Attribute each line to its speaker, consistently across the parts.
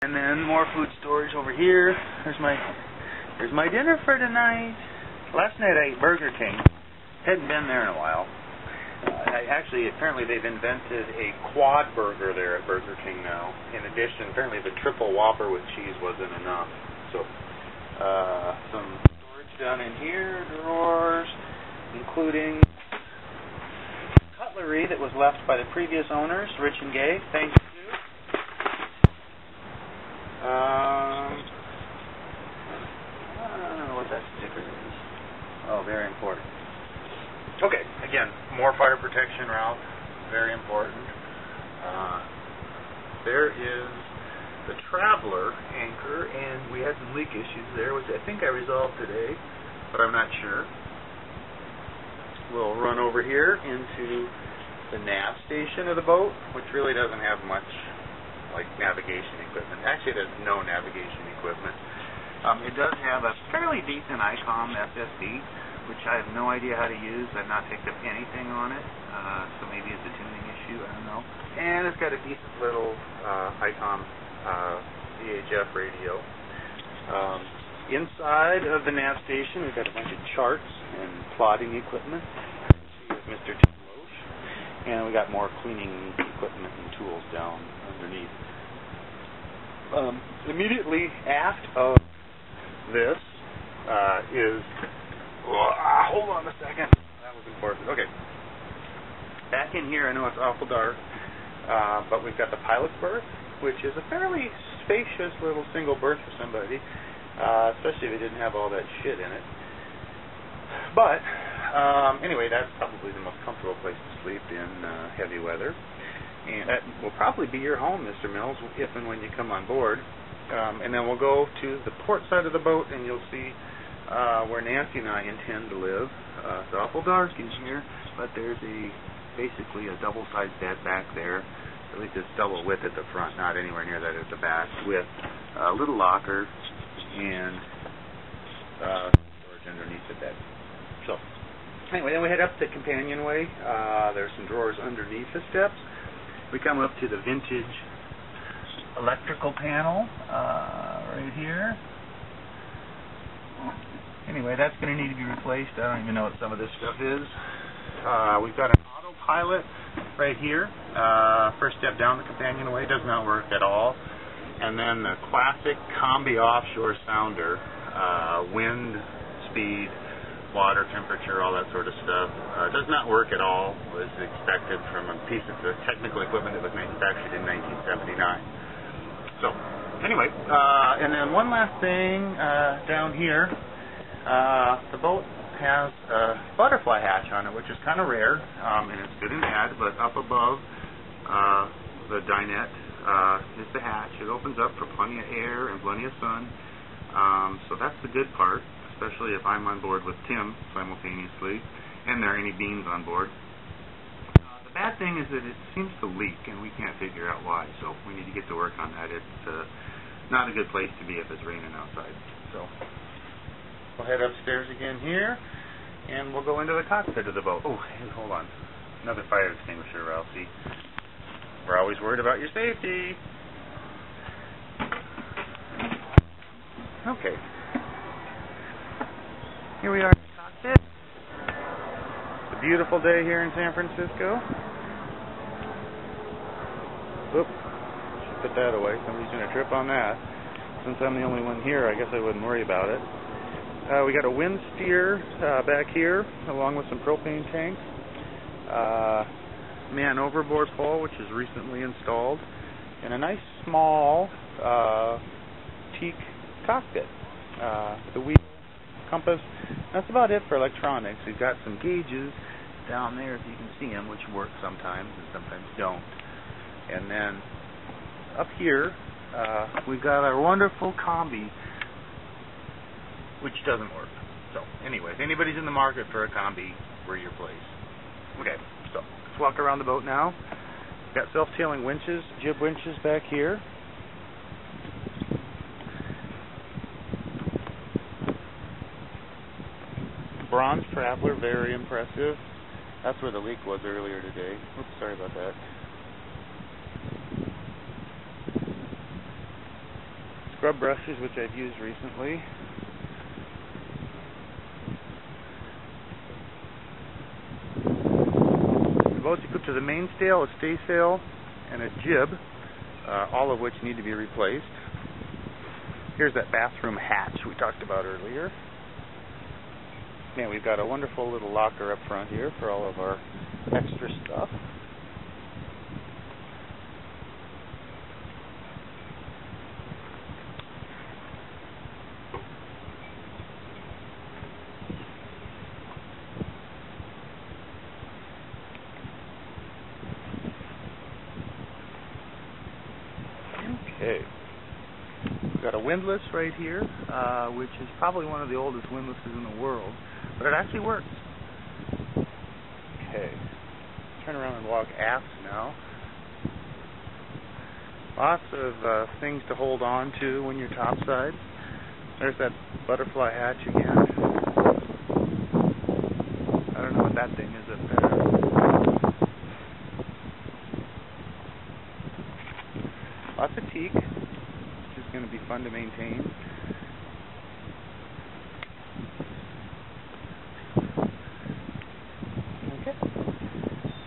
Speaker 1: And then more food storage over here. There's my dinner for tonight. Last night I ate Burger King. Hadn't been there in a while. Apparently they've invented a quad burger there at Burger King now. In addition, apparently the triple Whopper with cheese wasn't enough. So, some storage down in here, drawers, including cutlery that was left by the previous owners, Rich and Gay. Thank you. I don't know what that sticker is. Oh, very important. Okay, again, more fire protection route, very important. There is the Traveler anchor, and we had some leak issues there, which I think I resolved today, but I'm not sure. We'll run over here into the nav station of the boat, which really doesn't have much like navigation equipment. Actually, it has no navigation equipment. It does have a fairly decent ICOM FSD, which I have no idea how to use. I've not picked up anything on it, so maybe it's a tuning issue, I don't know. And it's got a decent little ICOM VHF radio. Inside of the nav station, we've got a bunch of charts and plotting equipment. Here's Mr. Tim Loesch. And we got more cleaning equipment and tools down underneath. Immediately aft of this is... hold on a second. That was important. Okay. Back in here, I know it's awful dark, but we've got the pilot's berth, which is a fairly spacious little single berth for somebody, especially if it didn't have all that shit in it. But, anyway, that's probably the most comfortable place to sleep in heavy weather. And that will probably be your home, Mr. Mills, if and when you come on board. And then we'll go to the port side of the boat, and you'll see where Nancy and I intend to live. It's awful dark in here, but there's basically a double-sized bed back there. At least it's double width at the front, not anywhere near that at the back, with a little locker and storage underneath the bed. So, anyway, then we head up the companionway. There's some drawers underneath the steps. We come up to the vintage electrical panel right here. Anyway, that's going to need to be replaced. I don't even know what some of this stuff is. We've got an autopilot right here. First step down the companionway does not work at all. And then the classic combi offshore sounder, wind, speed, water temperature, all that sort of stuff, does not work at all. Was expected from a piece of the technical equipment that was manufactured in 1979. So, anyway, and then one last thing down here. The boat has a butterfly hatch on it, which is kind of rare, and it's good and bad, but up above the dinette is the hatch. It opens up for plenty of air and plenty of sun, so that's the good part, especially if I'm on board with Tim simultaneously, and there are any beans on board. The bad thing is that it seems to leak, and we can't figure out why, so we need to get to work on that. It's not a good place to be if it's raining outside. So we'll head upstairs again here, and we'll go into the cockpit of the boat. Oh, hey, hold on. Another fire extinguisher, Ralphie. We're always worried about your safety. Okay. Here we are in the cockpit. It's a beautiful day here in San Francisco. Oop. Should put that away. Somebody's going to trip on that. Since I'm the only one here, I guess I wouldn't worry about it. We got a wind steer back here, along with some propane tanks. Man overboard pole, which is recently installed. And a nice small teak cockpit. The wheel, compass. That's about it for electronics. We've got some gauges down there, if you can see them, which work sometimes and sometimes don't. And then up here, we've got our wonderful combi, which doesn't work. So, anyway, if anybody's in the market for a combi, we're your place. Okay, so let's walk around the boat now. We've got self-tailing winches, jib winches back here. Bronze Traveler, very impressive. That's where the leak was earlier today. Oops, sorry about that. scrub brushes, which I've used recently. The boat's equipped with a mainsail, a staysail, and a jib, all of which need to be replaced. Here's that bathroom hatch we talked about earlier. And we've got a wonderful little locker up front here for all of our extra stuff. Okay. We've got a windlass right here, which is probably one of the oldest windlasses in the world, but it actually works. Okay. Turn around and walk aft now. Lots of things to hold on to when you're topside. There's that butterfly hatch again. I don't know what that thing is up there. Lots of teak, which is going to be fun to maintain. Okay.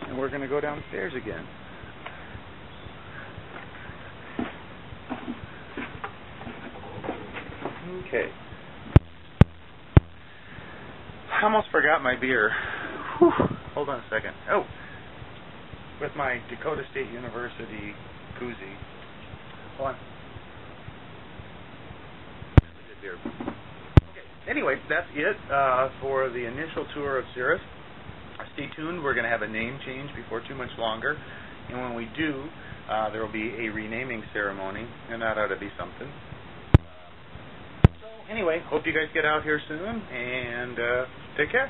Speaker 1: And we're going to go downstairs again. Okay. I almost forgot my beer. Whew. Hold on a second. Oh! With my Dakota State University koozie. Hold on. Good beer. Okay. Anyway, that's it for the initial tour of Cirrus. Stay tuned. We're going to have a name change before too much longer. And when we do, there will be a renaming ceremony, and that ought to be something. Anyway, hope you guys get out here soon, and take care.